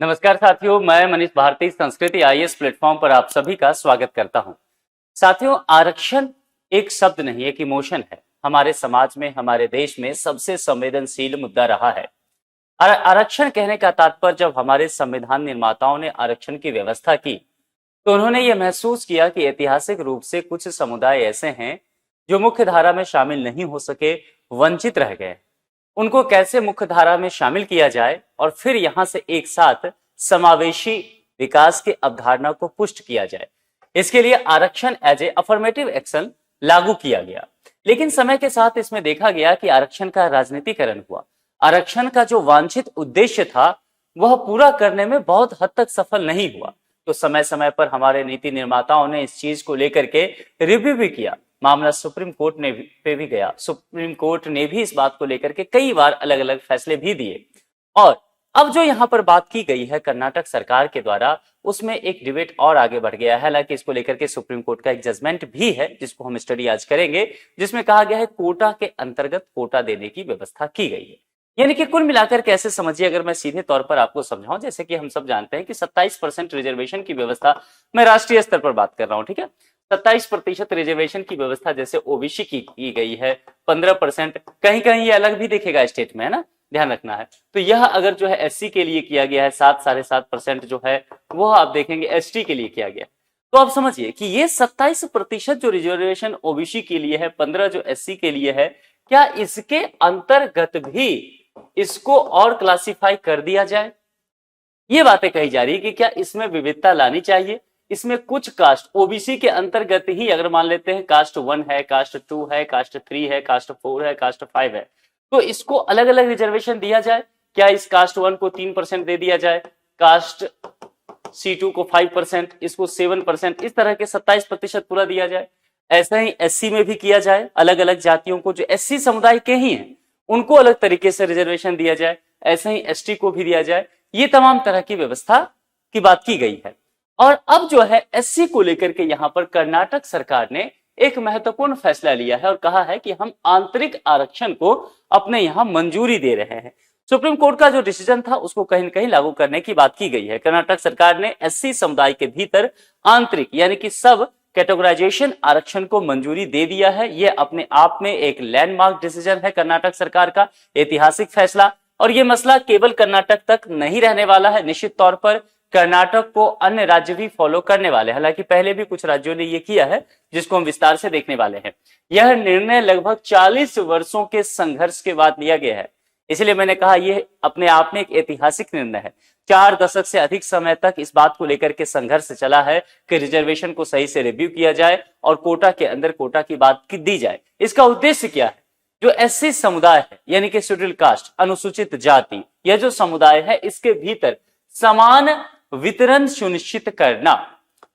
नमस्कार साथियों, मैं मनीष भारती संस्कृति आईएएस प्लेटफॉर्म पर आप सभी का स्वागत करता हूं। साथियों, आरक्षण एक शब्द नहीं, एक इमोशन है। हमारे समाज में, हमारे देश में सबसे संवेदनशील मुद्दा रहा है। आरक्षण कहने का तात्पर्य, जब हमारे संविधान निर्माताओं ने आरक्षण की व्यवस्था की तो उन्होंने ये महसूस किया कि ऐतिहासिक रूप से कुछ समुदाय ऐसे हैं जो मुख्य धारा में शामिल नहीं हो सके, वंचित रह गए। उनको कैसे मुख्य धारा में शामिल किया जाए और फिर यहां से एक साथ समावेशी विकास की अवधारणा को पुष्ट किया जाए, इसके लिए आरक्षण एज ए अफर्मेटिव एक्शन लागू किया गया। लेकिन समय के साथ इसमें देखा गया कि आरक्षण का राजनीतिकरण हुआ। आरक्षण का जो वांछित उद्देश्य था वह पूरा करने में बहुत हद तक सफल नहीं हुआ। तो समय समय पर हमारे नीति निर्माताओं ने इस चीज को लेकर के रिव्यू भी किया। मामला सुप्रीम कोर्ट पे भी गया। सुप्रीम कोर्ट ने भी इस बात को लेकर के कई बार अलग अलग फैसले भी दिए। और अब जो यहाँ पर बात की गई है कर्नाटक सरकार के द्वारा, उसमें एक डिबेट और आगे बढ़ गया है। हालांकि इसको लेकर के सुप्रीम कोर्ट का एक जजमेंट भी है जिसको हम स्टडी आज करेंगे, जिसमें कहा गया है कोटा के अंतर्गत कोटा देने की व्यवस्था की गई है। यानी कि कुल मिलाकर कैसे समझिए, अगर मैं सीधे तौर पर आपको समझाऊं, जैसे कि हम सब जानते हैं कि 27% रिजर्वेशन की व्यवस्था, मैं राष्ट्रीय स्तर पर बात कर रहा हूं, ठीक है। 27% रिजर्वेशन की व्यवस्था जैसे ओबीसी की गई है, 15%, कहीं कहीं ये अलग भी दिखेगा स्टेट में, है ना, ध्यान रखना है। तो यह अगर जो है एससी के लिए किया गया है, 7-7.5% जो है वो आप देखेंगे एसटी के लिए किया गया। तो आप समझिए कि ये 27% जो रिजर्वेशन ओबीसी के लिए है, 15 जो एससी के लिए है, क्या इसके अंतर्गत भी इसको और क्लासिफाई कर दिया जाए? ये बातें कही जा रही है कि क्या इसमें विविधता लानी चाहिए। इसमें कुछ कास्ट ओबीसी के अंतर्गत ही, अगर मान लेते हैं कास्ट 1 है, कास्ट 2 है, कास्ट 3 है, कास्ट 4 है, कास्ट 5 है, तो इसको अलग अलग रिजर्वेशन दिया जाए। क्या इस कास्ट 1 को 3% दे दिया जाए, कास्ट C2 को 5%, इसको 7%, इस तरह के 27% पूरा दिया जाए। ऐसा ही एससी में भी किया जाए, अलग अलग जातियों को जो एससी समुदाय के ही हैं उनको अलग तरीके से रिजर्वेशन दिया जाए। ऐसा ही एसटी को भी दिया जाए। ये तमाम तरह की व्यवस्था की बात की गई है। और अब जो है एससी को लेकर के यहां पर कर्नाटक सरकार ने एक महत्वपूर्ण फैसला लिया है और कहा है कि हम आंतरिक आरक्षण को अपने यहां मंजूरी दे रहे हैं। सुप्रीम कोर्ट का जो डिसीजन था उसको कहीं न कहीं लागू करने की बात की गई है। कर्नाटक सरकार ने एससी समुदाय के भीतर आंतरिक यानी कि सब कैटेगराइजेशन आरक्षण को मंजूरी दे दिया है। यह अपने आप में एक लैंडमार्क डिसीजन है कर्नाटक सरकार का, ऐतिहासिक फैसला। और यह मसला केवल कर्नाटक तक नहीं रहने वाला है, निश्चित तौर पर कर्नाटक को अन्य राज्य भी फॉलो करने वाले हैं। हालांकि पहले भी कुछ राज्यों ने यह किया है, जिसको हम विस्तार से देखने वाले हैं। यह निर्णय लगभग 40 वर्षों के संघर्ष के बाद लिया गया है, इसलिए मैंने कहा यह अपने आप में एक ऐतिहासिक निर्णय है। 4 दशक से अधिक समय तक इस बात को लेकर के संघर्ष चला है कि रिजर्वेशन को सही से रिव्यू किया जाए और कोटा के अंदर कोटा की बात दी जाए। इसका उद्देश्य क्या है? जो एससी समुदाय है यानी कि शेड्यूल कास्ट, अनुसूचित जाति, यह जो समुदाय है इसके भीतर समान वितरण सुनिश्चित करना।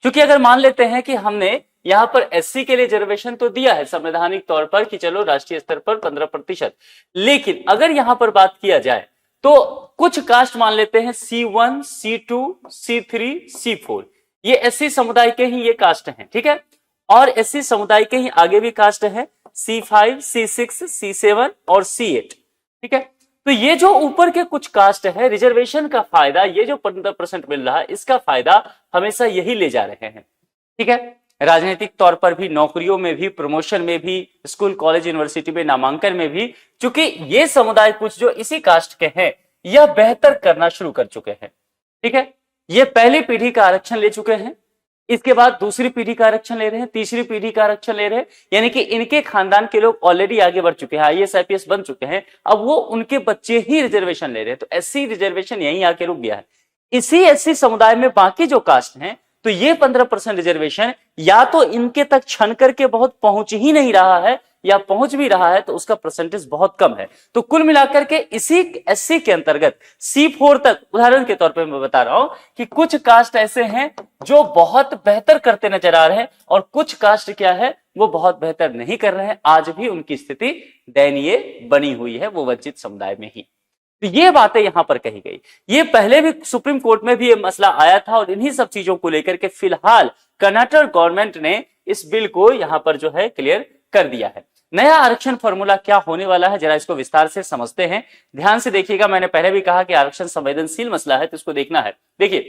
क्योंकि अगर मान लेते हैं कि हमने यहां पर एससी के लिए रिजर्वेशन तो दिया है संवैधानिक तौर पर कि चलो राष्ट्रीय स्तर पर 15%, लेकिन अगर यहां पर बात किया जाए तो कुछ कास्ट मान लेते हैं C1, C2, C3, C4, ये एससी समुदाय के ही ये कास्ट हैं, ठीक है। और एससी समुदाय के ही आगे भी कास्ट है C5, C6, C7 और C8, ठीक है। तो ये जो ऊपर के कुछ कास्ट है, रिजर्वेशन का फायदा, ये जो 15% मिल रहा है, इसका फायदा हमेशा यही ले जा रहे हैं, ठीक है। राजनीतिक तौर पर भी, नौकरियों में भी, प्रमोशन में भी, स्कूल कॉलेज यूनिवर्सिटी में नामांकन में भी, चूंकि ये समुदाय कुछ जो इसी कास्ट के हैं यह बेहतर करना शुरू कर चुके हैं, ठीक है। ये पहली पीढ़ी का आरक्षण ले चुके हैं, इसके बाद दूसरी पीढ़ी का आरक्षण ले रहे हैं, तीसरी पीढ़ी का आरक्षण ले रहे हैं, यानी कि इनके खानदान के लोग ऑलरेडी आगे बढ़ चुके हैं, आईएएस आईपीएस बन चुके हैं, अब वो उनके बच्चे ही रिजर्वेशन ले रहे हैं। तो एससी रिजर्वेशन यहीं आके रुक गया है। इसी एससी समुदाय में बाकी जो कास्ट हैं, तो ये 15% रिजर्वेशन या तो इनके तक छन करके बहुत पहुंच ही नहीं रहा है, या पहुंच भी रहा है तो उसका परसेंटेज बहुत कम है। तो कुल मिलाकर के इसी एससी के अंतर्गत C4 तक, उदाहरण के तौर पे मैं बता रहा हूं कि कुछ कास्ट ऐसे हैं जो बहुत बेहतर करते नजर आ रहे हैं और कुछ कास्ट क्या है, वो बहुत बेहतर नहीं कर रहे हैं। आज भी उनकी स्थिति दयनीय बनी हुई है, वो वंचित समुदाय में ही। तो ये बातें यहां पर कही गई। ये पहले भी सुप्रीम कोर्ट में भी ये मसला आया था और इन्हीं सब चीजों को लेकर के फिलहाल कर्नाटक गवर्नमेंट ने इस बिल को यहां पर जो है क्लियर कर दिया है। नया आरक्षण फॉर्मूला क्या होने वाला है, जरा इसको विस्तार से समझते हैं। ध्यान से देखिएगा, मैंने पहले भी कहा कि आरक्षण संवेदनशील मसला है, तो इसको देखना है। देखिए,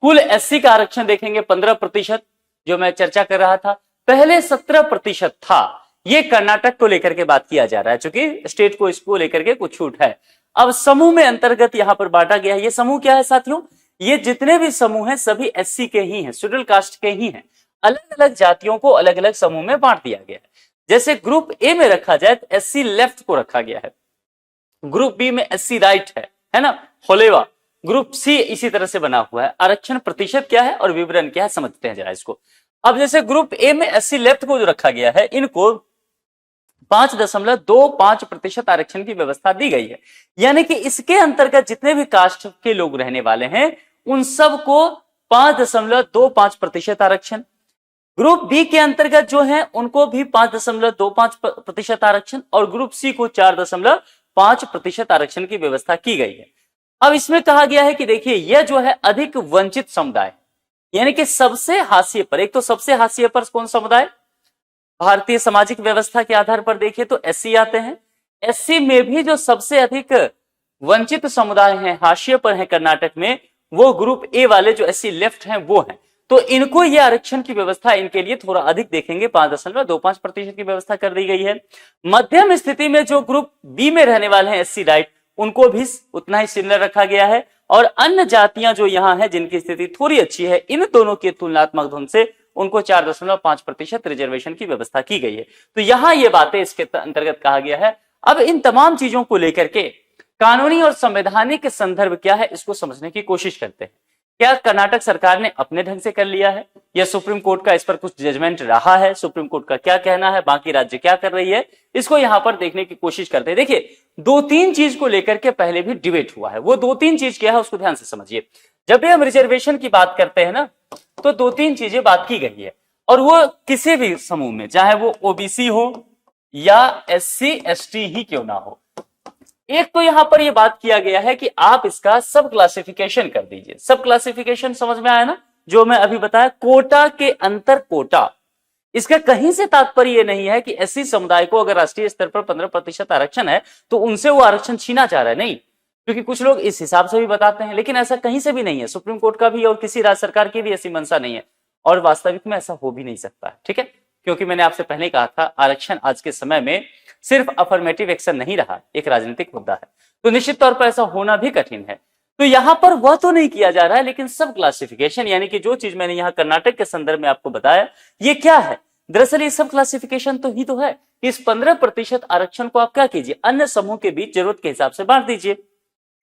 कुल एससी का आरक्षण देखेंगे 15%, जो मैं चर्चा कर रहा था, पहले 17% था। ये कर्नाटक को लेकर के बात किया जा रहा है, क्योंकि स्टेट को इसको लेकर के कुछ छूट है। अब समूह में अंतर्गत यहां पर बांटा गया है। ये समूह क्या है साथियों? ये जितने भी समूह हैं सभी एससी के ही हैं, शेड्यूल कास्ट के ही हैं। अलग अलग जातियों को अलग अलग समूह में बांट दिया गया है। जैसे ग्रुप ए में रखा जाए तो एससी लेफ्ट को रखा गया है, ग्रुप बी में एससी राइट है ना, होलेवा। ग्रुप सी इसी तरह से बना हुआ है। आरक्षण प्रतिशत क्या है और विवरण क्या है, समझते हैं जरा इसको। अब जैसे ग्रुप ए में एससी लेफ्ट को जो रखा गया है, इनको 5.25% आरक्षण की व्यवस्था दी गई है। यानी कि इसके अंतर्गत जितने भी कास्ट के लोग रहने वाले हैं उन सबको 5.25% आरक्षण। ग्रुप बी के अंतर्गत जो है उनको भी 5.25% आरक्षण और ग्रुप सी को 4.5% आरक्षण की व्यवस्था की गई है। अब इसमें कहा गया है कि देखिए, यह जो है अधिक वंचित समुदाय, यानी कि सबसे हाशिए पर, एक तो सबसे हाशिए पर कौन समुदाय? भारतीय सामाजिक व्यवस्था के आधार पर देखिए तो एससी आते हैं। एससी में भी जो सबसे अधिक वंचित समुदाय हैं, हाशिए पर हैं कर्नाटक में, वो ग्रुप ए वाले जो एससी लेफ्ट हैं वो हैं। तो इनको ये आरक्षण की व्यवस्था इनके लिए थोड़ा अधिक देखेंगे, 5.25% की व्यवस्था कर दी गई है। मध्यम स्थिति में जो ग्रुप बी में रहने वाले हैं एससी राइट, उनको भी उतना ही सिमिलर रखा गया है। और अन्य जातियां जो यहां है जिनकी स्थिति थोड़ी अच्छी है, इन दोनों के तुलनात्मक ढंग से उनको 4.5% रिजर्वेशन की व्यवस्था की गई है। तो यहां ये बातें इसके अंतर्गत कहा गया है। अब इन तमाम चीजों को लेकर के कानूनी और संवैधानिक संदर्भ क्या है, इसको समझने की कोशिश करते हैं। क्या कर्नाटक सरकार ने अपने ढंग से कर लिया है या सुप्रीम कोर्ट का इस पर कुछ जजमेंट रहा है? सुप्रीम कोर्ट का क्या कहना है, बाकी राज्य क्या कर रही है, इसको यहां पर देखने की कोशिश करते हैं। देखिए, 2-3 चीज को लेकर के पहले भी डिबेट हुआ है। वो 2-3 चीज क्या है उसको ध्यान से समझिए। जब भी हम रिजर्वेशन की बात करते हैं ना, तो 2-3 चीजें बात की गई है, और वो किसी भी समूह में, चाहे वो ओबीसी हो या एससी एसटी ही क्यों ना हो। एक तो यहां पर यह बात किया गया है कि आप इसका सब क्लासिफिकेशन कर दीजिए। सब क्लासिफिकेशन समझ में आया ना, जो मैं अभी बताया, कोटा के अंतर कोटा। इसका कहीं से तात्पर्य यह नहीं है कि एससी समुदाय को अगर राष्ट्रीय स्तर पर 15% आरक्षण है तो उनसे वो आरक्षण छीना जा रहा है, नहीं। क्योंकि कुछ लोग इस हिसाब से भी बताते हैं, लेकिन ऐसा कहीं से भी नहीं है। सुप्रीम कोर्ट का भी और किसी राज्य सरकार की भी ऐसी मंशा नहीं है, और वास्तविक में ऐसा हो भी नहीं सकता है, ठीक है। क्योंकि मैंने आपसे पहले कहा था, आरक्षण आज के समय में सिर्फ अफर्मेटिव एक्शन नहीं रहा, एक राजनीतिक मुद्दा है। तो निश्चित तौर पर ऐसा होना भी कठिन है। तो यहां पर वह तो नहीं किया जा रहा है, लेकिन सब क्लासिफिकेशन, यानी कि जो चीज मैंने यहां कर्नाटक के संदर्भ में आपको बताया, ये क्या है? दरअसल ये सब क्लासिफिकेशन तो ही तो है। इस 15% आरक्षण को आप क्या कीजिए, अन्य समूह के बीच जरूरत के हिसाब से बांट दीजिए,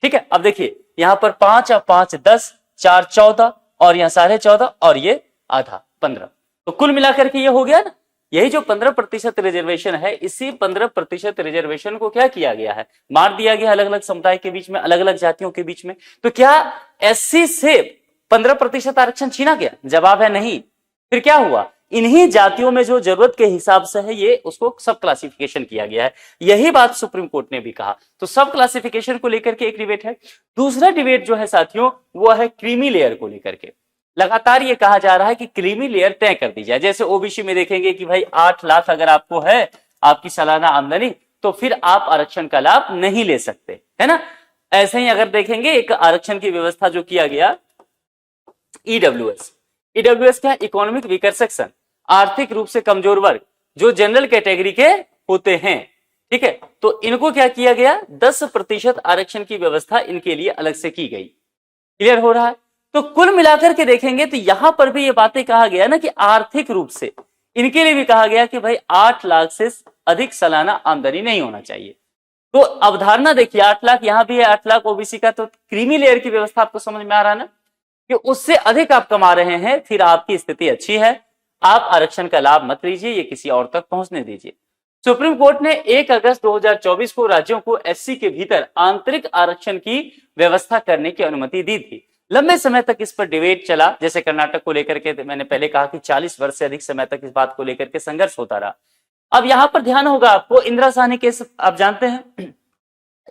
ठीक है। अब देखिए, यहां पर 5 और 5 10, 4 14, और यहां 14.5, और ये आधा 15। तो कुल मिलाकर के ये हो गया ना। यही जो 15% रिजर्वेशन है, इसी 15% रिजर्वेशन को क्या किया गया है, बांट दिया गया अलग अलग समुदाय के बीच में, अलग अलग जातियों के बीच में। तो क्या एससी से 15% आरक्षण छीना गया? जवाब है नहीं। फिर क्या हुआ? इन्हीं जातियों में जो जरूरत के हिसाब से है, ये उसको सब क्लासिफिकेशन किया गया है। यही बात सुप्रीम कोर्ट ने भी कहा। तो सब क्लासिफिकेशन को लेकर के एक डिबेट है। दूसरा डिबेट जो है साथियों, वो है क्रीमी लेयर को लेकर के। लगातार ये कहा जा रहा है कि क्रीमी लेयर तय कर दी जाए। जैसे ओबीसी में देखेंगे कि भाई 8 लाख अगर आपको है आपकी सालाना आमदनी, तो फिर आप आरक्षण का लाभ नहीं ले सकते, है ना। ऐसे ही अगर देखेंगे, एक आरक्षण की व्यवस्था जो किया गया, ईडब्ल्यूएस क्या? इकोनॉमिक वीकर सेक्शन, आर्थिक रूप से कमजोर वर्ग, जो जनरल कैटेगरी के होते हैं, ठीक है। तो इनको क्या किया गया, 10% आरक्षण की व्यवस्था इनके लिए अलग से की गई। क्लियर हो रहा है? तो कुल मिलाकर के देखेंगे तो यहां पर भी ये बातें कहा गया ना कि आर्थिक रूप से इनके लिए भी कहा गया कि भाई 8 लाख से अधिक सालाना आमदनी नहीं होना चाहिए। तो अवधारणा देखिए, 8 लाख यहां भी है, 8 लाख ओबीसी का। तो क्रीमी लेयर की व्यवस्था आपको समझ में आ रहा है ना, कि उससे अधिक आप कमा रहे हैं, फिर आपकी स्थिति अच्छी है, आप आरक्षण का लाभ मत लीजिए, ये किसी और तक पहुंचने दीजिए। सुप्रीम कोर्ट ने 1 अगस्त 2024 को राज्यों को एससी के भीतर आंतरिक आरक्षण की व्यवस्था करने की अनुमति दी थी। लंबे समय तक इस पर डिबेट चला। जैसे कर्नाटक को लेकर के मैंने पहले कहा कि 40 वर्ष से अधिक समय तक इस बात को लेकर के संघर्ष होता रहा। अब यहां पर ध्यान होगा आपको, इंदिरा साहनी केस आप जानते हैं।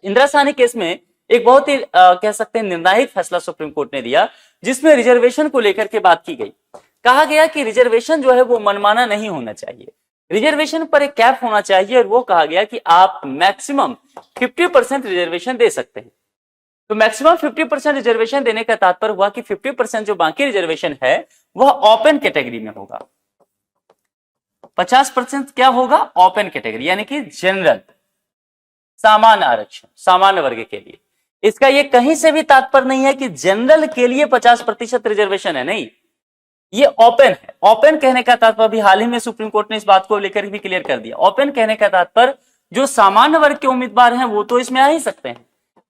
इंदिरा साहनी केस में एक बहुत ही कह सकते हैं निर्णायक फैसला सुप्रीम कोर्ट ने दिया, जिसमें रिजर्वेशन को लेकर के बात की गई। कहा गया कि रिजर्वेशन जो है वो मनमाना नहीं होना चाहिए। रिजर्वेशन पर एक कैप होना चाहिए और वो कहा गया कि आप मैक्सिमम 50% रिजर्वेशन दे सकते हैं। तो मैक्सिमम 50% रिजर्वेशन देने का तात्पर्य हुआ कि 50% जो बाकी रिजर्वेशन है वह ओपन कैटेगरी में होगा, 50% क्या होगा, ओपन कैटेगरी यानी कि जनरल, सामान्य आरक्षण, सामान्य वर्ग के लिए। इसका ये कहीं से भी तात्पर्य नहीं है कि जनरल के लिए 50% रिजर्वेशन है, नहीं, ये ओपन है। ओपन कहने का तात्पर्य भी हाल ही में सुप्रीम कोर्ट ने इस बात को लेकर भी क्लियर कर दिया। ओपन कहने का तात्पर्य जो सामान्य वर्ग के उम्मीदवार हैं वो तो इसमें आ ही सकते हैं,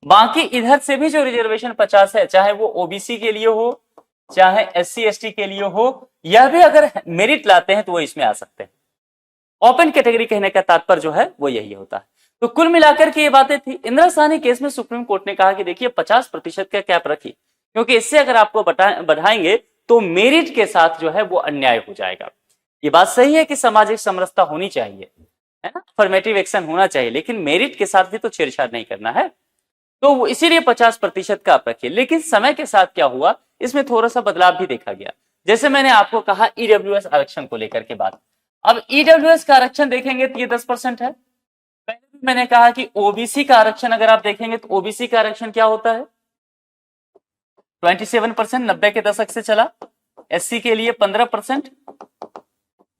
बाकी इधर से भी जो रिजर्वेशन 50 है, चाहे वो ओबीसी के लिए हो, चाहे एससी एसटी के लिए हो, यह भी अगर मेरिट लाते हैं तो वो इसमें आ सकते हैं। ओपन कैटेगरी कहने का तात्पर्य जो है वो यही होता है। तो कुल मिलाकर के ये बातें थी। इंदिरा साहनी केस में सुप्रीम कोर्ट ने कहा कि देखिए 50% का कैप रखिए, क्योंकि इससे अगर आपको बढ़ाएंगे तो मेरिट के साथ जो है वो अन्याय हो जाएगा। ये बात सही है कि सामाजिक समरसता होनी चाहिए, है ना, अफर्मेटिव एक्शन होना चाहिए, लेकिन मेरिट के साथ भी तो छेड़छाड़ नहीं करना है। तो इसीलिए 50% का आप रखिए। लेकिन समय के साथ क्या हुआ, इसमें थोड़ा सा बदलाव भी देखा गया। जैसे मैंने आपको कहा ईडब्ल्यूएस आरक्षण को लेकर के बात, अब ईडब्ल्यूएस का आरक्षण देखेंगे तो ये 10% है। पहले भी मैंने कहा कि ओबीसी का आरक्षण अगर आप देखेंगे तो ओबीसी का आरक्षण क्या होता है, 27%, 90 के दशक से चला। एससी के लिए 15%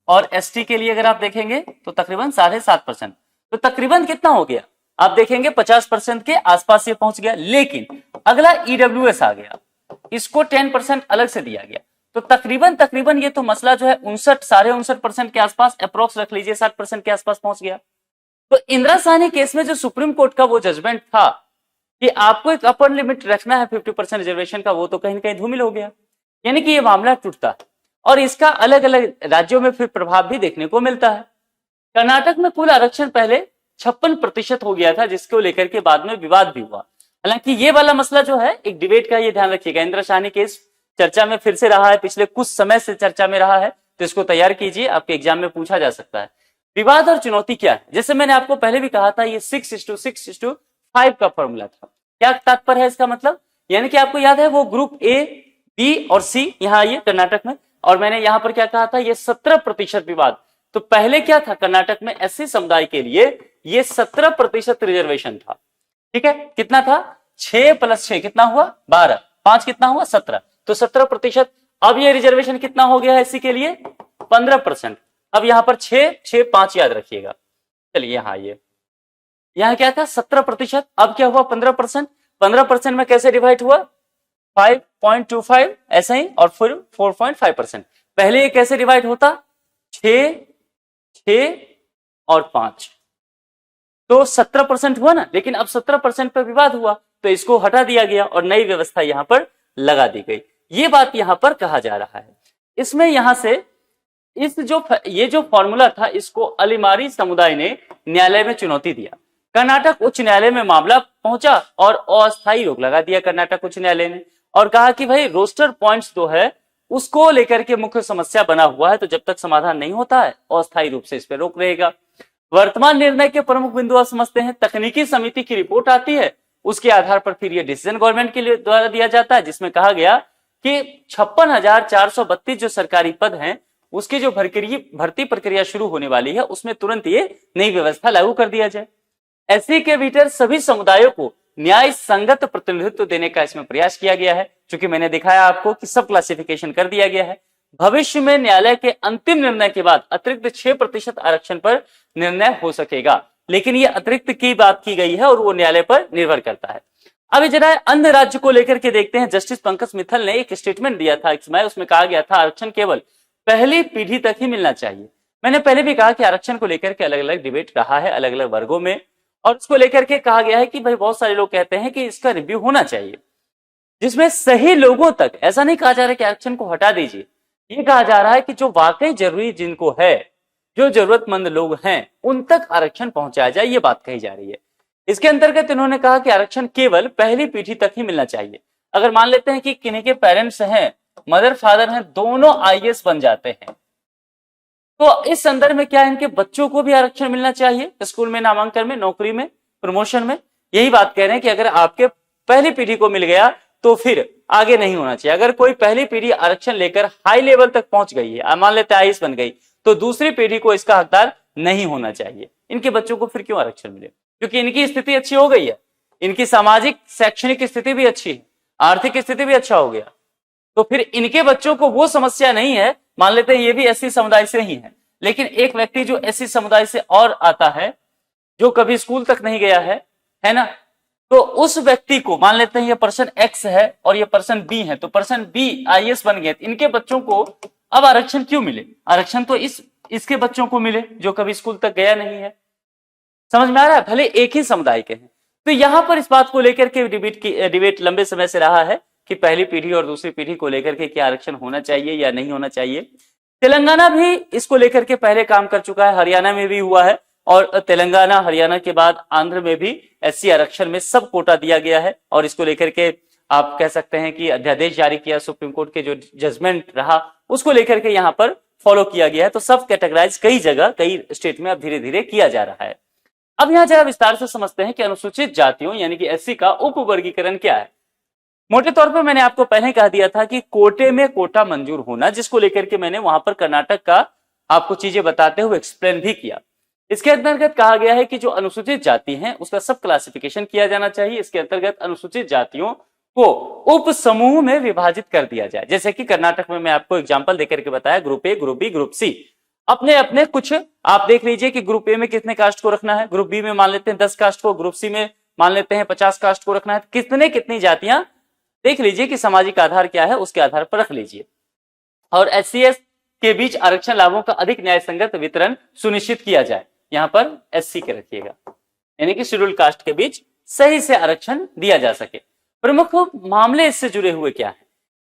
और एसटी के लिए अगर आप देखेंगे तो तकरीबन 7.5%। तो तकरीबन कितना हो गया, आप देखेंगे 50% के आसपास ये पहुंच गया। लेकिन अगला ईडब्ल्यूएस आ गया, इसको 10% अलग से दिया गया। तो तकरीबन ये तो मसला जो है 59% के आसपास, अप्रोक्स रख लीजिए 60% के आसपास पहुंच गया। तो इंदिरा साहनी केस में जो सुप्रीम कोर्ट का वो जजमेंट था कि आपको एक अपर लिमिट रखना है 50% रिजर्वेशन का, वो तो कहीं ना कहीं धूमिल हो गया, यानी कि ये मामला टूटता है। और इसका अलग अलग राज्यों में फिर प्रभाव भी देखने को मिलता है। कर्नाटक में कुल आरक्षण पहले 56% हो गया था, जिसको लेकर के बाद में विवाद भी हुआ। हालांकि ये वाला मसला जो है एक डिबेट का, ये ध्यान रखिएगा, इंदिरा साहनी केस चर्चा में फिर से रहा है, पिछले कुछ समय से चर्चा में रहा है, तो इसको तैयार कीजिए, आपके एग्जाम में पूछा जा सकता है। विवाद और चुनौती क्या है, जैसे मैंने आपको पहले भी कहा था, ये 6:6:5 का फॉर्मूला था। क्या तात्पर्य है इसका मतलब, यानी कि आपको याद है वो ग्रुप ए, बी और सी यहाँ आइए कर्नाटक में, और मैंने यहां पर क्या कहा था, ये 17% विवाद। तो पहले क्या था, कर्नाटक में एससी समुदाय के लिए ये 17% रिजर्वेशन था, ठीक है, कितना था, 6 + 6 कितना हुआ, 12, 5 कितना हुआ, 17, तो 17%। अब ये रिजर्वेशन कितना हो गया है एससी के लिए, 15%। अब यहां पर 6, 5 याद रखिएगा। चलिए यहाँ आइए, यहाँ क्या था 17%, अब क्या हुआ 15%। 15% में कैसे डिवाइड हुआ, 5.25 ऐसा ही, और फिर 4.5%। पहले ये कैसे डिवाइड होता, 6, 6 और 5, तो 17% हुआ ना। लेकिन अब 17% पर विवाद हुआ तो इसको हटा दिया गया और नई व्यवस्था यहां पर लगा दी गई। ये बात यहां पर कहा जा रहा है। इसमें यहां से ये जो फॉर्मूला था, इसको अलिमारी समुदाय ने न्यायालय में चुनौती दिया। कर्नाटक उच्च न्यायालय में मामला पहुंचा और अस्थायी रोक लगा दिया कर्नाटक उच्च न्यायालय ने, और कहा कि भाई रोस्टर पॉइंट्स जो है उसको लेकर के मुख्य समस्या बना हुआ है, तो जब तक समाधान नहीं होता है अस्थायी रूप से इस पर रोक रहेगा। वर्तमान निर्णय के प्रमुख बिंदु आप समझते हैं, तकनीकी समिति की रिपोर्ट आती है, उसके आधार पर फिर यह डिसीजन गवर्नमेंट के द्वारा दिया जाता है, जिसमें कहा गया कि 56,432 जो सरकारी पद हैं उसकी जो भर्ती प्रक्रिया शुरू होने वाली है उसमें तुरंत ये नई व्यवस्था लागू कर दिया जाए। एससी के भीतर सभी समुदायों को न्याय संगत प्रतिनिधित्व देने का इसमें प्रयास किया गया है, क्योंकि मैंने दिखाया आपको कि सब क्लासिफिकेशन कर दिया गया है। भविष्य में न्यायालय के अंतिम निर्णय के बाद अतिरिक्त 6% आरक्षण पर निर्णय हो सकेगा, लेकिन ये अतिरिक्त की बात की गई है और वो न्यायालय पर निर्भर करता है। अब जरा अन्य राज्य को लेकर के देखते हैं। जस्टिस पंकज मित्तल ने एक स्टेटमेंट दिया था एक समय, उसमें कहा गया था आरक्षण केवल पहली पीढ़ी तक ही मिलना चाहिए। मैंने पहले भी कहा कि आरक्षण को लेकर के अलग अलग डिबेट रहा है अलग अलग वर्गों में, और उसको लेकर के कहा गया है कि भाई बहुत सारे लोग कहते हैं कि इसका रिव्यू होना चाहिए, जिसमें सही लोगों तक, ऐसा नहीं कहा जा रहा है कि आरक्षण को हटा दीजिए, ये कहा जा रहा है कि जो वाकई जरूरी जिनको है, जो जरूरतमंद लोग हैं, उन तक आरक्षण पहुंचाया जाए, ये बात कही जा रही है। इसके अंतर्गत इन्होंने कहा कि आरक्षण केवल पहली पीढ़ी तक ही मिलना चाहिए। अगर मान लेते हैं कि किन्हीं के पेरेंट्स हैं, मदर फादर हैं, दोनों आईएएस बन जाते हैं, तो इस संदर्भ में क्या इनके बच्चों को भी आरक्षण मिलना चाहिए स्कूल में, नामांकन में, नौकरी में, प्रमोशन में? यही बात कह रहे हैं कि अगर आपके पहली पीढ़ी को मिल गया तो फिर आगे नहीं होना चाहिए। अगर कोई पहली पीढ़ी आरक्षण लेकर हाई लेवल तक पहुंच गई है, मान लेते आईएएस बन गई, तो दूसरी पीढ़ी को इसका हकदार नहीं होना चाहिए। इनके बच्चों को फिर क्यों आरक्षण मिले? क्योंकि इनकी स्थिति अच्छी हो गई है, इनकी सामाजिक शैक्षणिक स्थिति भी अच्छी है, आर्थिक स्थिति भी अच्छा हो गया, तो फिर इनके बच्चों को वो समस्या नहीं है। मान लेते हैं ये भी एससी समुदाय से ही है, लेकिन एक व्यक्ति जो एससी समुदाय से और आता है, जो कभी स्कूल तक नहीं गया है ना, तो उस व्यक्ति को मान लेते हैं ये पर्सन एक्स है और ये पर्सन बी है, तो पर्सन बी आईएएस बन गया, इनके बच्चों को अब आरक्षण क्यों मिले? आरक्षण तो इसके बच्चों को मिले जो कभी स्कूल तक गया नहीं है। समझ में आ रहा है? भले एक ही समुदाय के हैं। तो यहां पर इस बात को लेकर के डिबेट लंबे समय से रहा है कि पहली पीढ़ी और दूसरी पीढ़ी को लेकर के क्या आरक्षण होना चाहिए या नहीं होना चाहिए। तेलंगाना भी इसको लेकर के पहले काम कर चुका है, हरियाणा में भी हुआ है, और तेलंगाना हरियाणा के बाद आंध्र में भी एससी आरक्षण में सब कोटा दिया गया है, और इसको लेकर के आप कह सकते हैं कि अध्यादेश जारी किया, सुप्रीम कोर्ट के जो जजमेंट रहा उसको लेकर के यहाँ पर फॉलो किया गया है। तो सब कैटेगराइज कई जगह कई स्टेट में अब धीरे धीरे किया जा रहा है। अब यहां जरा विस्तार से समझते हैं कि अनुसूचित जातियों यानी कि एससी का उप वर्गीकरण क्या है। मोटे तौर पर मैंने आपको पहले कह दिया था कि कोटे में कोटा मंजूर होना, जिसको लेकर के मैंने वहां पर कर्नाटक का आपको चीजें बताते हुए एक्सप्लेन भी किया। इसके अंतर्गत कहा गया है कि जो अनुसूचित जाति है उसका सब क्लासिफिकेशन किया जाना चाहिए। इसके अंतर्गत अनुसूचित जातियों को उप समूह में विभाजित कर दिया जाए। जैसे कि कर्नाटक में मैं आपको एग्जांपल देकर के बताया, group A, group B, group C, अपने अपने कुछ आप देख लीजिए कि ग्रुप ए में कितने कास्ट को रखना है, ग्रुप बी में मान लेते हैं 10 कास्ट को, ग्रुप सी में मान लेते हैं 50 कास्ट को रखना है। कितनी जातियां देख लीजिए कि सामाजिक आधार क्या है उसके आधार पर रख लीजिए, और एससीएस के बीच आरक्षण लाभों का अधिक न्याय संगत वितरण सुनिश्चित किया जाए। यहां पर एससी के रखिएगा, यानी कि शेड्यूल कास्ट के बीच सही से आरक्षण दिया जा सके। प्रमुख मामले इससे जुड़े हुए क्या है,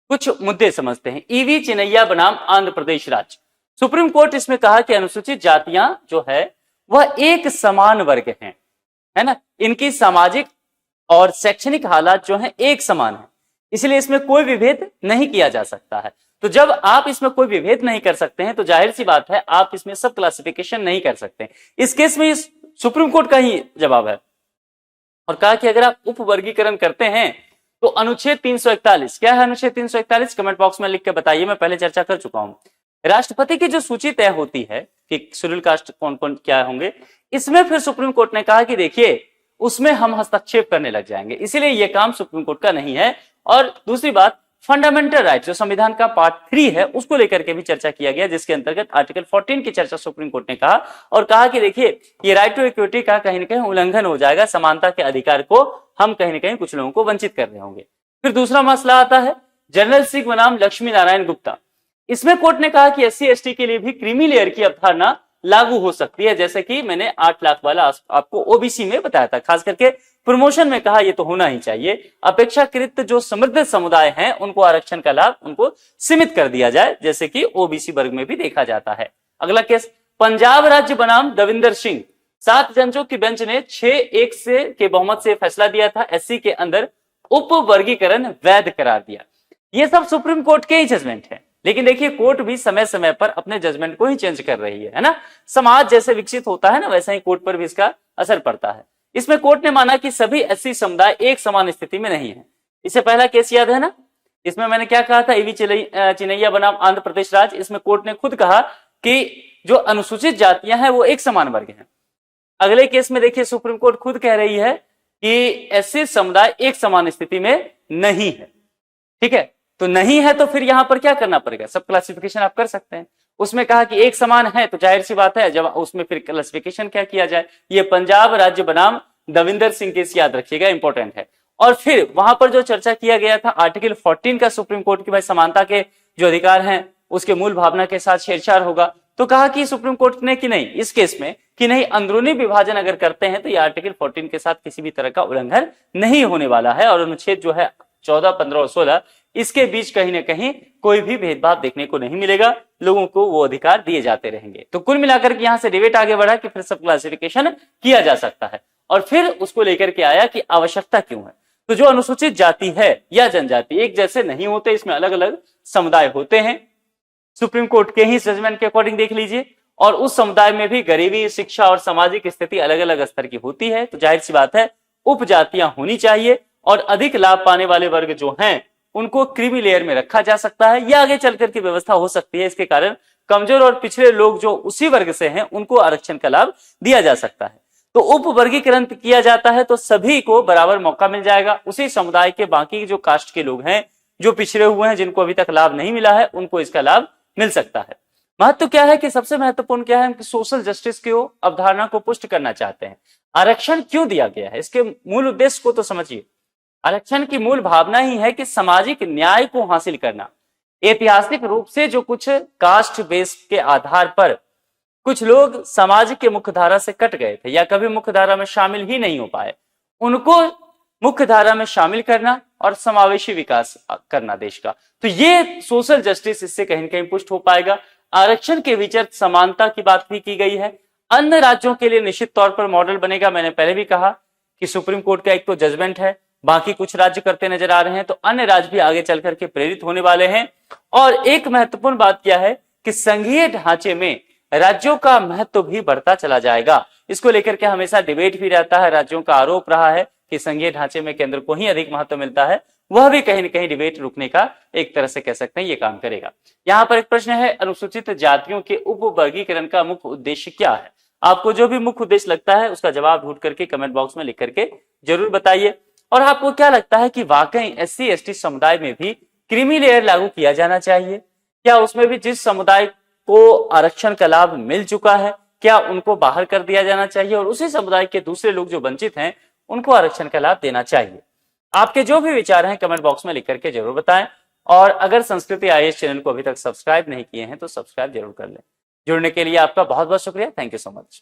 कुछ मुद्दे समझते हैं। ईवी चिनैया बनाम आंध्र प्रदेश राज्य, सुप्रीम कोर्ट इसमें कहा कि अनुसूचित जातियां जो है वह एक समान वर्ग हैं, है ना, इनकी सामाजिक और शैक्षणिक हालात जो है एक समान है, इसलिए इसमें कोई विभेद नहीं किया जा सकता है। तो जब आप इसमें कोई विभेद नहीं कर सकते हैं तो जाहिर सी बात है आप इसमें सब क्लासिफिकेशन नहीं कर सकते। इस केस में सुप्रीम कोर्ट का ही जवाब है, और कहा कि अगर आप उप वर्गीकरण करते हैं तो अनुच्छेद 341, क्या है अनुच्छेद 341, कमेंट बॉक्स में लिख के बताइए, मैं पहले चर्चा कर चुका हूं। राष्ट्रपति की जो सूची तय होती है कि शेड्यूल कास्ट कौन कौन क्या होंगे, इसमें फिर सुप्रीम कोर्ट ने कहा कि देखिए उसमें हम हस्तक्षेप करने लग जाएंगे, इसीलिए यह काम सुप्रीम कोर्ट का नहीं है। और दूसरी बात, फंडामेंटल राइट जो संविधान का पार्ट 3 है उसको लेकर के भी चर्चा किया गया, जिसके अंतर्गत आर्टिकल 14 की चर्चा सुप्रीम कोर्ट ने कहा, और कहा कि देखिए ये राइट टू इक्विटी का कहीं ना कहीं उल्लंघन हो जाएगा, समानता के अधिकार को हम कहीं ना कहीं कुछ लोगों को वंचित कर रहे होंगे। फिर दूसरा मसला आता है जनरल सिख बनाम लक्ष्मी नारायण गुप्ता। इसमें कोर्ट ने कहा कि एससी एसटी के लिए भी क्रीमी लेयर की अवधारणा लागू हो सकती है, जैसे कि मैंने 8 लाख वाला आपको ओबीसी में बताया था, खास करके प्रमोशन में कहा यह तो होना ही चाहिए। अपेक्षाकृत जो समृद्ध समुदाय हैं उनको आरक्षण का लाभ उनको सीमित कर दिया जाए, जैसे कि ओबीसी वर्ग में भी देखा जाता है। अगला केस पंजाब राज्य बनाम दविंदर सिंह, 7 जजों की बेंच ने 6-1 से के बहुमत से फैसला दिया था, एससी के अंदर उप वर्गीकरण वैध करार दिया। ये सब सुप्रीम कोर्ट के ही जजमेंट है, लेकिन देखिए कोर्ट भी समय समय पर अपने जजमेंट को ही चेंज कर रही है ना। समाज जैसे विकसित होता है ना, वैसा ही कोर्ट पर भी इसका असर पड़ता है। इसमें कोर्ट ने माना कि सभी एससी समुदाय एक समान स्थिति में नहीं है। इससे पहला केस याद है ना, इसमें मैंने क्या कहा था, ईवी चिनैया बनाम आंध्र प्रदेश राज्य। इसमें कोर्ट ने खुद कहा कि जो अनुसूचित जातियां हैं वो एक समान वर्ग हैं। अगले केस में देखिए सुप्रीम कोर्ट खुद कह रही है कि एससी समुदाय एक समान स्थिति में नहीं है। ठीक है, तो नहीं है तो फिर यहां पर क्या करना पड़ेगा, सब क्लासिफिकेशन आप कर सकते हैं। उसमें कहा कि एक समान है तो जाहिर सी बात है जब उसमें फिर क्लासिफिकेशन क्या किया जाए, ये पंजाब राज्य बनाम दविंदर सिंह केस याद रखिएगा, इंपॉर्टेंट है। और फिर वहां पर जो चर्चा किया गया था आर्टिकल 14 का सुप्रीम कोर्ट की, भाई समानता के जो अधिकार हैं उसके मूल भावना के साथ छेड़छाड़ होगा, तो कहा कि सुप्रीम कोर्ट ने कि नहीं, इस केस में कि नहीं, अंदरूनी विभाजन अगर करते हैं तो ये आर्टिकल 14 के साथ किसी भी तरह का उल्लंघन नहीं होने वाला है, और अनुच्छेद जो है 14, 15 और 16 इसके बीच कहीं ना कहीं कोई भी भेदभाव देखने को नहीं मिलेगा, लोगों को वो अधिकार दिए जाते रहेंगे। तो कुल मिलाकर के यहां से डिबेट आगे बढ़ा कि फिर सब क्लासिफिकेशन किया जा सकता है, और फिर उसको लेकर के आया कि आवश्यकता क्यों है। तो जो अनुसूचित जाति है या जनजाति एक जैसे नहीं होते, इसमें अलग अलग समुदाय होते हैं। सुप्रीम कोर्ट के ही जजमेंट के अकॉर्डिंग देख लीजिए, और उस समुदाय में भी गरीबी, शिक्षा और सामाजिक स्थिति अलग अलग स्तर की होती है, तो जाहिर सी बात है उपजातियां होनी चाहिए, और अधिक लाभ पाने वाले वर्ग जो हैं उनको क्रीमी लेयर में रखा जा सकता है, या आगे चलकर की व्यवस्था हो सकती है। इसके कारण कमजोर और पिछड़े लोग जो उसी वर्ग से हैं उनको आरक्षण का लाभ दिया जा सकता है। तो उप वर्गीकरण किया जाता है तो सभी को बराबर मौका मिल जाएगा। उसी समुदाय के बाकी जो कास्ट के लोग हैं, जो पिछड़े हुए हैं, जिनको अभी तक लाभ नहीं मिला है, उनको इसका लाभ मिल सकता है। महत्व क्या है कि सबसे महत्वपूर्ण क्या है, हम सोशल जस्टिस की अवधारणा को पुष्ट करना चाहते हैं। आरक्षण क्यों दिया गया है, इसके मूल उद्देश्य को तो समझिए। आरक्षण की मूल भावना ही है कि सामाजिक न्याय को हासिल करना। ऐतिहासिक रूप से जो कुछ कास्ट बेस के आधार पर कुछ लोग समाज के मुख्यधारा से कट गए थे या कभी मुख्यधारा में शामिल ही नहीं हो पाए, उनको मुख्यधारा में शामिल करना और समावेशी विकास करना देश का, तो ये सोशल जस्टिस इससे कहीं न कहीं पुष्ट हो पाएगा। आरक्षण के विचार समानता की बात भी की गई है। अन्य राज्यों के लिए निश्चित तौर पर मॉडल बनेगा। मैंने पहले भी कहा कि सुप्रीम कोर्ट का एक तो जजमेंट है, बाकी कुछ राज्य करते नजर आ रहे हैं, तो अन्य राज्य भी आगे चल करके प्रेरित होने वाले हैं। और एक महत्वपूर्ण बात क्या है कि संघीय ढांचे में राज्यों का महत्व भी बढ़ता चला जाएगा। इसको लेकर के हमेशा डिबेट भी रहता है। राज्यों का आरोप रहा है कि संघीय ढांचे में केंद्र को ही अधिक महत्व मिलता है। वह भी कहीं न कहीं डिबेट रुकने का एक तरह से कह सकते हैं ये काम करेगा। यहाँ पर एक प्रश्न है, अनुसूचित जातियों के उप वर्गीकरण का मुख्य उद्देश्य क्या है? आपको जो भी मुख्य उद्देश्य लगता है उसका जवाब ढूंढ करके कमेंट बॉक्स में लिख करके जरूर बताइए। और आपको क्या लगता है कि वाकई SC/ST समुदाय में भी क्रीमी लेयर लागू किया जाना चाहिए? क्या उसमें भी जिस समुदाय को आरक्षण का लाभ मिल चुका है, क्या उनको बाहर कर दिया जाना चाहिए और उसी समुदाय के दूसरे लोग जो वंचित हैं उनको आरक्षण का लाभ देना चाहिए? आपके जो भी विचार हैं कमेंट बॉक्स में लिख करके जरूर बताएं। और अगर संस्कृति IAS चैनल को अभी तक सब्सक्राइब नहीं किए हैं तो सब्सक्राइब जरूर कर लें। जुड़ने के लिए आपका बहुत बहुत शुक्रिया। Thank you so much.